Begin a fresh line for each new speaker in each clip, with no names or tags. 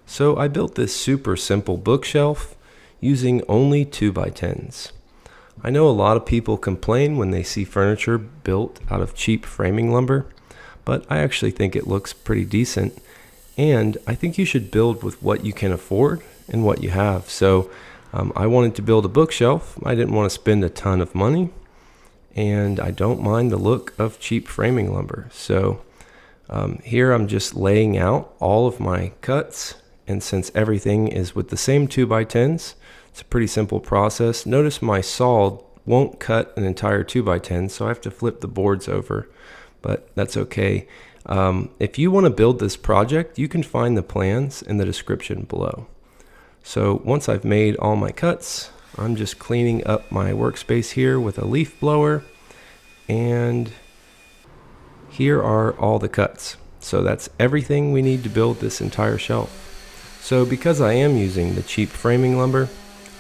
So I built this super simple bookshelf using only 2x10s. I know a lot of people complain when they see furniture built out of cheap framing lumber, but I actually think it looks pretty decent, and I think you should build with what you can afford and what you have. So I wanted to build a bookshelf. I didn't want to spend a ton of money, and I don't mind the look of cheap framing lumber. So here I'm just laying out all of my cuts, and since everything is with the same 2x10s, it's a pretty simple process. Notice my saw won't cut an entire 2x10, so I have to flip the boards over, but that's okay. If you want to build this project, you can find the plans in the description below. So once I've made all my cuts, I'm just cleaning up my workspace here with a leaf blower, and here are all the cuts. So that's everything we need to build this entire shelf. So because I am using the cheap framing lumber,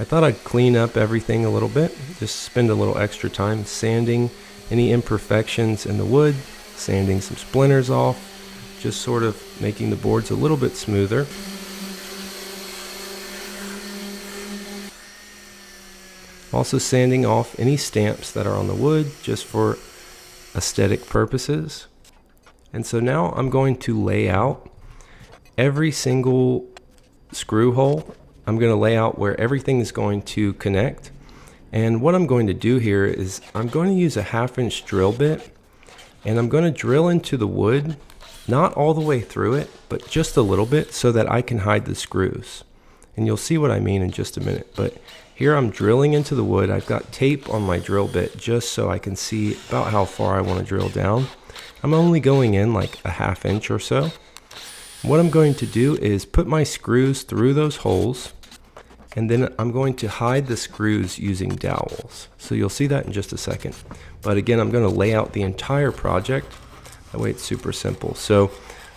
I thought I'd clean up everything a little bit, just spend a little extra time sanding any imperfections in the wood, sanding some splinters off, just sort of making the boards a little bit smoother. Also sanding off any stamps that are on the wood just for aesthetic purposes. And so now I'm going to lay out every single screw hole. I'm going to lay out where everything is going to connect. And what I'm going to do here is I'm going to use a 1/2-inch drill bit, and I'm going to drill into the wood, not all the way through it, but just a little bit so that I can hide the screws. And you'll see what I mean in just a minute. But here I'm drilling into the wood. I've got tape on my drill bit just so I can see about how far I want to drill down. I'm only going in like a 1/2 inch or so. What I'm going to do is put my screws through those holes, and then I'm going to hide the screws using dowels. So you'll see that in just a second. But again, I'm going to lay out the entire project. That way it's super simple. So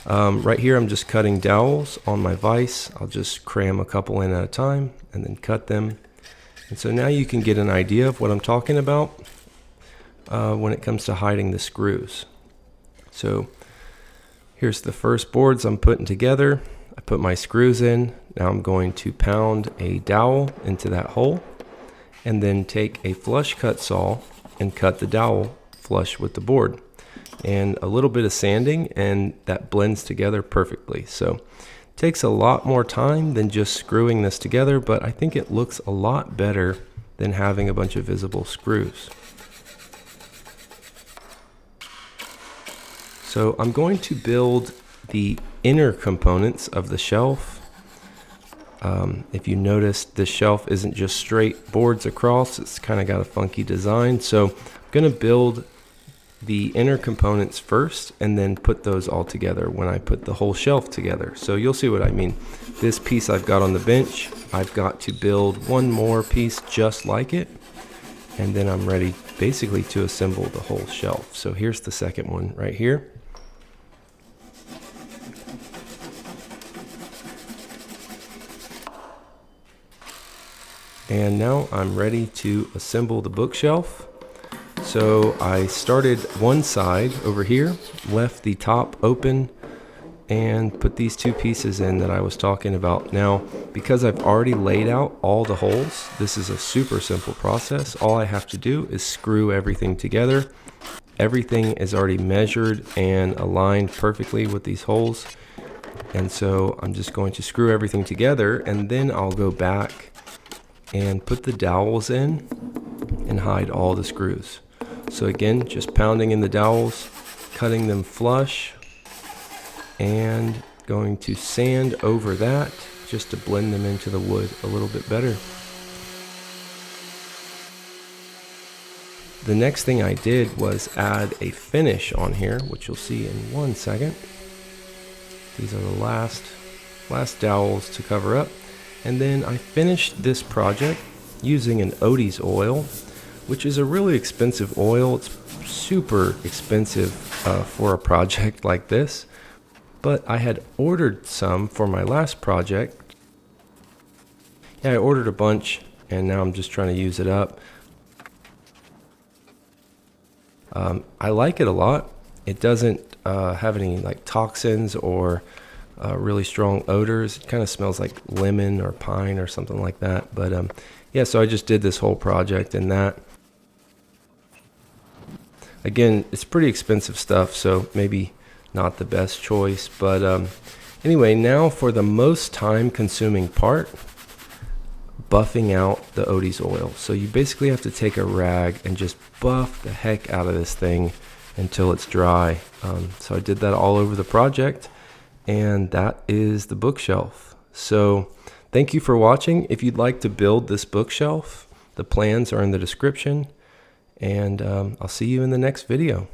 right here I'm just cutting dowels on my vise. I'll just cram a couple in at a time and then cut them. And so now you can get an idea of what I'm talking about when it comes to hiding the screws. So here's the first boards I'm putting together. I put my screws in. Now I'm going to pound a dowel into that hole, and then take a flush cut saw and cut the dowel flush with the board. And a little bit of sanding, and that blends together perfectly. So it takes a lot more time than just screwing this together, but I think it looks a lot better than having a bunch of visible screws. So I'm going to build the inner components of the shelf. If you notice, the shelf isn't just straight boards across, it's kind of got a funky design. So I'm going to build the inner components first and then put those all together when I put the whole shelf together. So you'll see what I mean. This piece I've got on the bench, I've got to build one more piece just like it, and then I'm ready basically to assemble the whole shelf. So here's the second one right here. And now I'm ready to assemble the bookshelf. So I started one side over here, left the top open, and put these two pieces in that I was talking about. Now, because I've already laid out all the holes, this is a super simple process. All I have to do is screw everything together. Everything is already measured and aligned perfectly with these holes. And so I'm just going to screw everything together, and then I'll go back and put the dowels in and hide all the screws. So again, just pounding in the dowels, cutting them flush, and going to sand over that just to blend them into the wood a little bit better. The next thing I did was add a finish on here, which you'll see in 1 second. These are the last dowels to cover up. And then I finished this project using an Odie's oil, which is a really expensive oil. It's super expensive for a project like this, but I had ordered some for my last project. Yeah, I ordered a bunch, and now I'm just trying to use it up. I like it a lot. It doesn't have any like toxins or really strong odors. It kind of smells like lemon or pine or something like that. But yeah, so I just did this whole project in that. Again, it's pretty expensive stuff, so maybe not the best choice. But anyway, now for the most time consuming part, buffing out the Odie's oil. So you basically have to take a rag and just buff the heck out of this thing until it's dry. So I did that all over the project, and that is the bookshelf. So thank you for watching. If you'd like to build this bookshelf, the plans are in the description, and I'll see you in the next video.